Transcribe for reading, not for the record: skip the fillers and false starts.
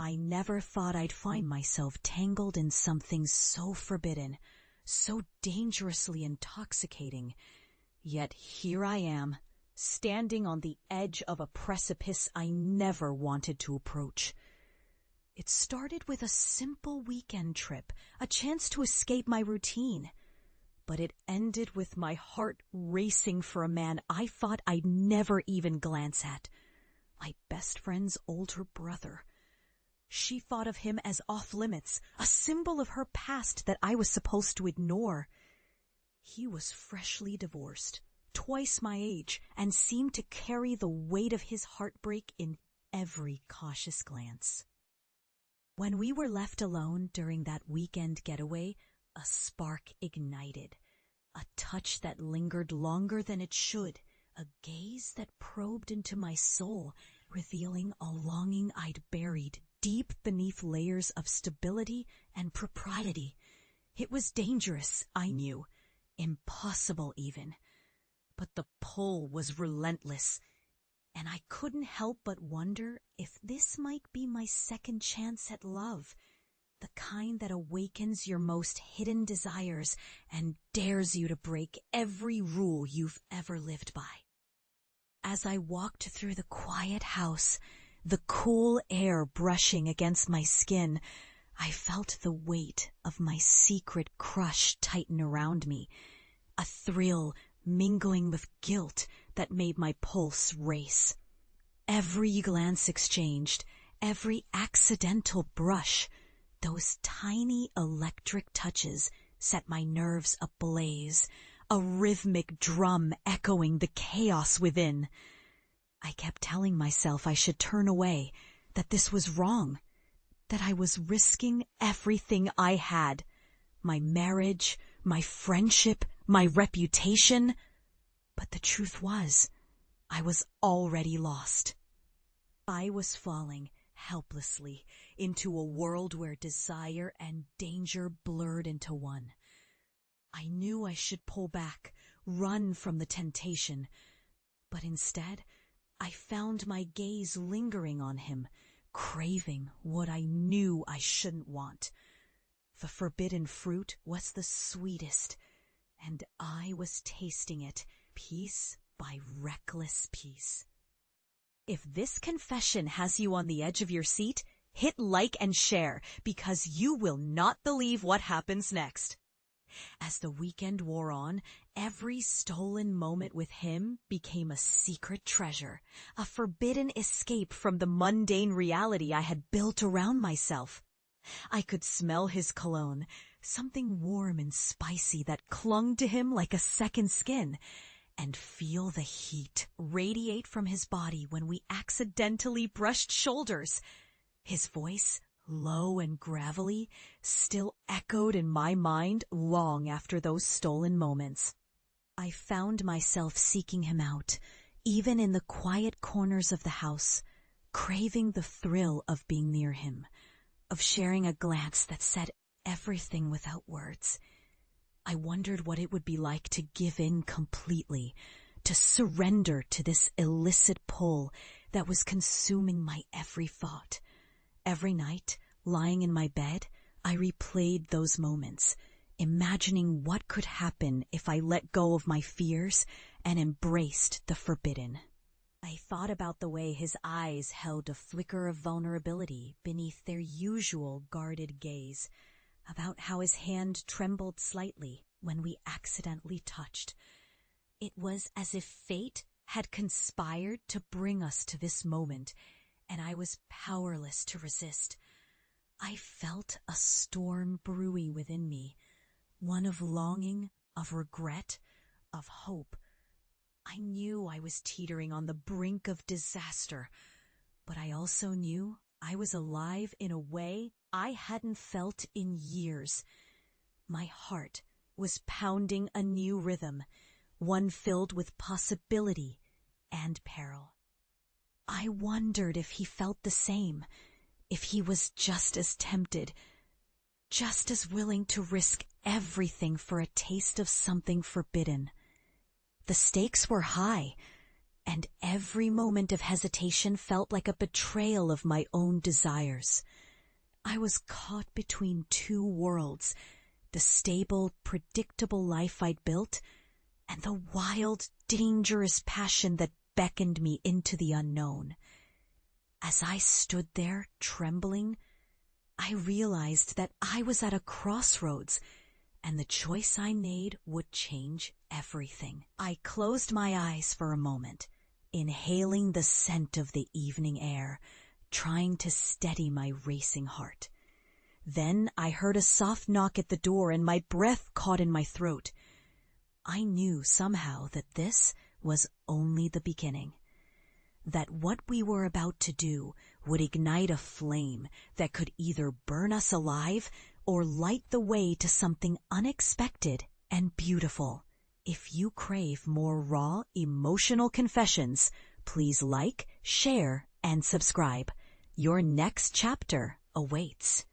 I never thought I'd find myself tangled in something so forbidden, so dangerously intoxicating. Yet here I am, standing on the edge of a precipice I never wanted to approach. It started with a simple weekend trip, a chance to escape my routine. But it ended with my heart racing for a man I thought I'd never even glance at. My best friend's older brother. She thought of him as off-limits, a symbol of her past that I was supposed to ignore. He was freshly divorced, twice my age, and seemed to carry the weight of his heartbreak in every cautious glance. When we were left alone during that weekend getaway, a spark ignited, a touch that lingered longer than it should, a gaze that probed into my soul, revealing a longing I'd buried deep beneath layers of stability and propriety. It was dangerous, I knew, impossible even, but the pull was relentless, and I couldn't help but wonder if this might be my second chance at love, the kind that awakens your most hidden desires and dares you to break every rule you've ever lived by. As I walked through the quiet house, the cool air brushing against my skin, I felt the weight of my secret crush tighten around me, a thrill mingling with guilt that made my pulse race. Every glance exchanged, every accidental brush, those tiny electric touches set my nerves ablaze, a rhythmic drum echoing the chaos within. I kept telling myself I should turn away, that this was wrong, that I was risking everything I had, my marriage, my friendship, my reputation. But the truth was, I was already lost. I was falling helplessly into a world where desire and danger blurred into one. I knew I should pull back, run from the temptation, but instead I found my gaze lingering on him, craving what I knew I shouldn't want. The forbidden fruit was the sweetest, and I was tasting it piece by reckless piece. If this confession has you on the edge of your seat, hit like and share, because you will not believe what happens next. As the weekend wore on, every stolen moment with him became a secret treasure, a forbidden escape from the mundane reality I had built around myself. I could smell his cologne, something warm and spicy that clung to him like a second skin, and feel the heat radiate from his body when we accidentally brushed shoulders. His voice, low and gravelly, still echoed in my mind long after those stolen moments. I found myself seeking him out, even in the quiet corners of the house, craving the thrill of being near him, of sharing a glance that said everything without words. I wondered what it would be like to give in completely, to surrender to this illicit pull that was consuming my every thought. Every night, lying in my bed, I replayed those moments, imagining what could happen if I let go of my fears and embraced the forbidden. I thought about the way his eyes held a flicker of vulnerability beneath their usual guarded gaze, about how his hand trembled slightly when we accidentally touched. It was as if fate had conspired to bring us to this moment, and I was powerless to resist. I felt a storm brewing within me, one of longing, of regret, of hope. I knew I was teetering on the brink of disaster, but I also knew I was alive in a way I hadn't felt in years. My heart was pounding a new rhythm, one filled with possibility and peril. I wondered if he felt the same, if he was just as tempted, just as willing to risk everything for a taste of something forbidden. The stakes were high, and every moment of hesitation felt like a betrayal of my own desires. I was caught between two worlds, the stable, predictable life I'd built, and the wild, dangerous passion that beckoned me into the unknown. As I stood there, trembling, I realized that I was at a crossroads, and the choice I made would change everything. I closed my eyes for a moment, inhaling the scent of the evening air, trying to steady my racing heart. Then I heard a soft knock at the door and my breath caught in my throat. I knew somehow that this was only the beginning, that what we were about to do would ignite a flame that could either burn us alive or light the way to something unexpected and beautiful. If you crave more raw, emotional confessions, please like, share, and subscribe. Your next chapter awaits.